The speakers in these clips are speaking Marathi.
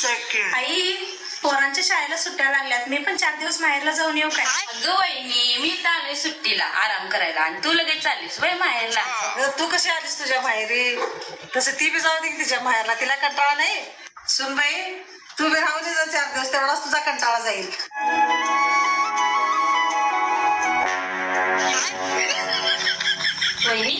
second. आई पोरांच्या शाळेला सुट्ट्या लागल्यात. मी पण 4 दिवस माहेरला जाऊन येऊ काय? अगं वहिनी, मी तर आलोय सुट्टीला आराम करायला आणि तू लगेच चाललीस वय माहेरला. अगं, तू कशी आलीस तुझ्या माहेरी? तसं ती बी जाऊ दे की तिच्या माहेरला. तिला कंटाळा नाही? सुनबाई, तू बी राहू दे जा 4 दिवस, तेवढाच तुझा कंटाळा जाईल. वहिनी,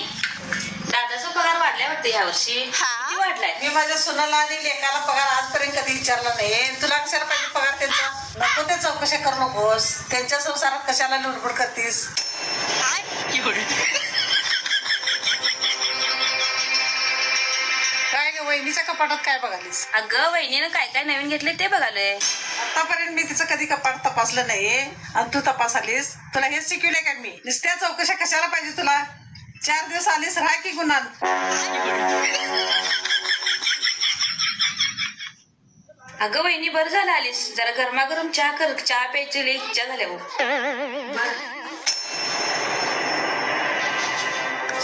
दादाचा पगार वाढलाय वाटतं ह्या वर्षी. किती वाढलाय? मी माझ्या सुनाला आणि लेकाला पगार आजपर्यंत कधी विचारला नाही. तुला कशाला पाहिजे पगार त्यांचा? नको ते चौकशा करू नकोस. त्यांच्या संसारात कशाला लुडबुड करतीस? काय ग वहिनीच्या कपाटात काय बघालीस? अगं वहिनीनं काय काय नवीन घेतले ते बघालोय. आतापर्यंत मी तिचं कधी कपाट तपासलं नाही आणि तू तपासालीस. तुला हेच शिकवले का मी? नुसत्या चौकशा कशाला पाहिजे तुला? 4 दिवस आलीस, राहा की गुन्हा. अगं वहिनी, बरं झालं आलीस. जरा गरमागरम चहा कर. चहा प्यायची लई इच्छा झाल्या बघ.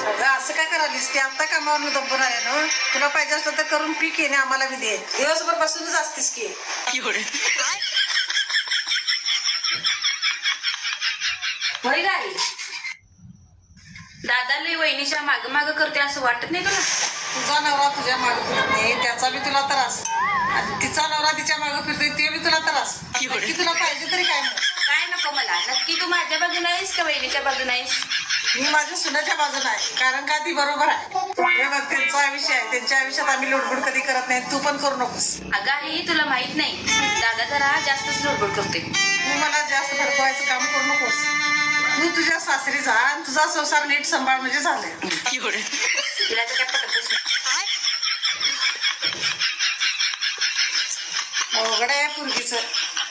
अगं असं काय करालीस? ती आता कामावर दंबून आहे ना. तुला पाहिजे असलं तर करून पीक येणे आम्हाला बी दे. दिवसभर बसूनच असतीस की. होय गाई, दादा लई वहिनीच्या माग माग करते असं वाटत नाही तुला? तुझा नवरा तुझ्या मागे फिरत नाही, त्याचा बी तुला त्रास. आणि तिचा नवरा तिच्या मागे फिरतोय, ते बी तुला त्रास. नक्की तुला पाहिजे तरी काय नाही? काय नको मला. नक्की तू माझ्या बाजून आहेस का वहिनीच्या बाजून आहेस? मी माझ्या सुनाच्या बाजूला आहे, कारण का ती बरोबर आहे. हे बघ, त्यांचा आयुष्य आहे. त्यांच्या आयुष्यात आम्ही लुडबुड कधी करत नाही. तू पण करू नकोस. अगं आई, तुला माहित नाही, दादा जरा जास्तच लोडबोड करते. तू मला जास्त भडकवायचं काम करू नकोस. तू तुझ्या सासरी जा आणि तुझा संसार नीट सांभाळ म्हणजे झालंय. तिला तर काय पटतच नाही. अवघड आहे पुरगीचं.